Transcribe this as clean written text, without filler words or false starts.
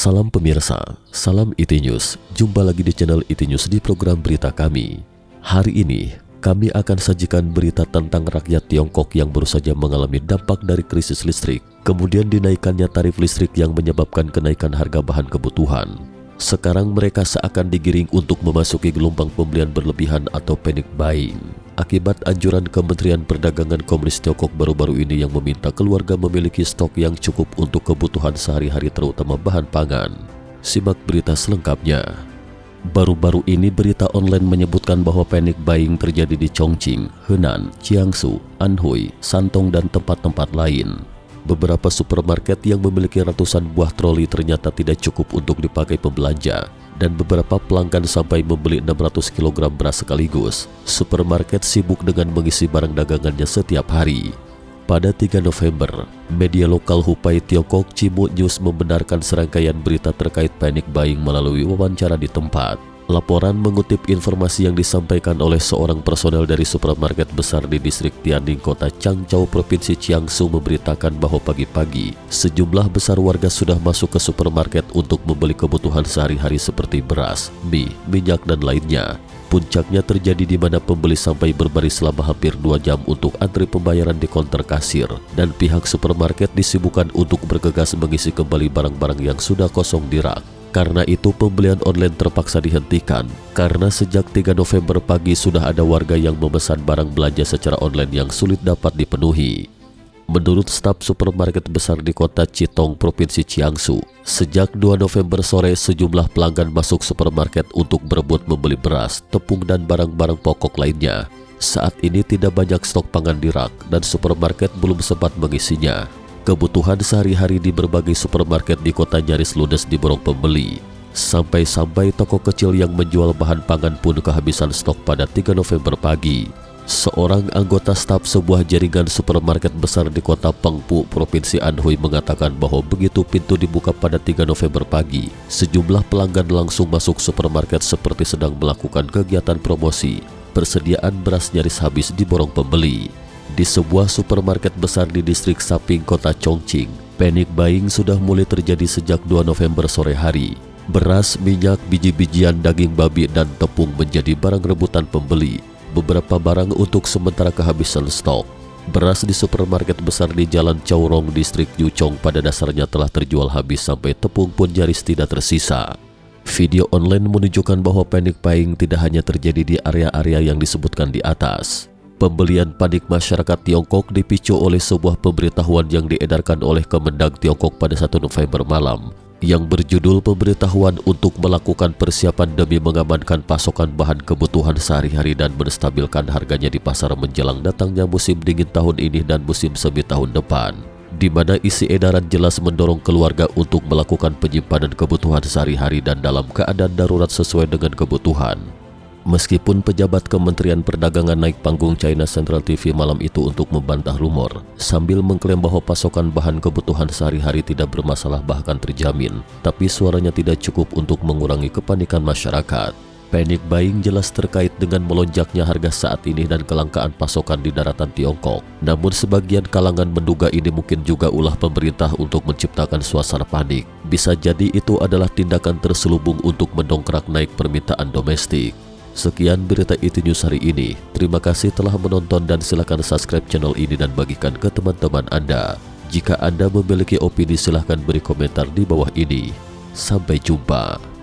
Salam pemirsa, salam IT News. Jumpa lagi di channel IT News di program berita kami. Hari ini, kami akan sajikan berita tentang rakyat Tiongkok yang baru saja mengalami dampak dari krisis listrik, kemudian dinaikannya tarif listrik yang menyebabkan kenaikan harga bahan kebutuhan. Sekarang mereka seakan digiring untuk memasuki gelombang pembelian berlebihan atau panic buying. Akibat anjuran Kementerian Perdagangan Komunis Tiongkok baru-baru ini yang meminta keluarga memiliki stok yang cukup untuk kebutuhan sehari-hari terutama bahan pangan. Simak berita selengkapnya. Baru-baru ini berita online menyebutkan bahwa panic buying terjadi di Chongqing, Henan, Jiangsu, Anhui, Shandong dan tempat-tempat lain. Beberapa supermarket yang memiliki ratusan buah troli ternyata tidak cukup untuk dipakai pembelanja. Dan beberapa pelanggan sampai membeli 600 kg beras sekaligus. Supermarket sibuk dengan mengisi barang dagangannya setiap hari. Pada 3 November, media lokal Hupai Tiongkok Cimut News membenarkan serangkaian berita terkait panic buying melalui wawancara di tempat. Laporan mengutip informasi yang disampaikan oleh seorang personel dari supermarket besar di distrik Tianning, kota Changzhou, provinsi Jiangsu memberitakan bahwa pagi-pagi sejumlah besar warga sudah masuk ke supermarket untuk membeli kebutuhan sehari-hari seperti beras, mie, minyak dan lainnya. Puncaknya terjadi di mana pembeli sampai berbaris selama hampir 2 jam untuk antri pembayaran di konter kasir dan pihak supermarket disibukkan untuk bergegas mengisi kembali barang-barang yang sudah kosong di rak. Karena itu pembelian online terpaksa dihentikan karena sejak 3 November pagi sudah ada warga yang memesan barang belanja secara online yang sulit dapat dipenuhi. Menurut staf supermarket besar di kota Chitong, provinsi Jiangsu, sejak 2 November sore sejumlah pelanggan masuk supermarket untuk berebut membeli beras, tepung dan barang-barang pokok lainnya. Saat ini tidak banyak stok pangan di rak dan supermarket belum sempat mengisinya. Kebutuhan sehari-hari di berbagai supermarket di kota nyaris ludes diborong pembeli. Sampai-sampai toko kecil yang menjual bahan pangan pun kehabisan stok pada 3 November pagi. Seorang anggota staf sebuah jaringan supermarket besar di kota Pengpu, provinsi Anhui mengatakan bahwa begitu pintu dibuka pada 3 November pagi, sejumlah pelanggan langsung masuk supermarket seperti sedang melakukan kegiatan promosi. Persediaan beras nyaris habis diborong pembeli. Di sebuah supermarket besar di distrik Saping, kota Chongqing, panic buying sudah mulai terjadi sejak 2 November sore hari. Beras, minyak, biji-bijian, daging babi, dan tepung menjadi barang rebutan pembeli. Beberapa barang untuk sementara kehabisan stok. Beras di supermarket besar di Jalan Chaorong, distrik Yuchong pada dasarnya telah terjual habis sampai tepung pun nyaris tidak tersisa. Video online menunjukkan bahwa panic buying tidak hanya terjadi di area-area yang disebutkan di atas. Pembelian panik masyarakat Tiongkok dipicu oleh sebuah pemberitahuan yang diedarkan oleh Kemendag Tiongkok pada 1 November malam yang berjudul pemberitahuan untuk melakukan persiapan demi mengamankan pasokan bahan kebutuhan sehari-hari dan menstabilkan harganya di pasar menjelang datangnya musim dingin tahun ini dan musim semi tahun depan, di mana isi edaran jelas mendorong keluarga untuk melakukan penyimpanan kebutuhan sehari-hari dan dalam keadaan darurat sesuai dengan kebutuhan. Meskipun pejabat Kementerian Perdagangan naik panggung China Central TV malam itu untuk membantah rumor, sambil mengklaim bahwa pasokan bahan kebutuhan sehari-hari tidak bermasalah bahkan terjamin, tapi suaranya tidak cukup untuk mengurangi kepanikan masyarakat. Panic buying jelas terkait dengan melonjaknya harga saat ini dan kelangkaan pasokan di daratan Tiongkok. Namun sebagian kalangan menduga ini mungkin juga ulah pemerintah untuk menciptakan suasana panik. Bisa jadi itu adalah tindakan terselubung untuk mendongkrak naik permintaan domestik. Sekian berita IT News hari ini. Terima kasih telah menonton dan silakan subscribe channel ini dan bagikan ke teman-teman Anda. Jika Anda memiliki opini silahkan beri komentar di bawah ini. Sampai jumpa.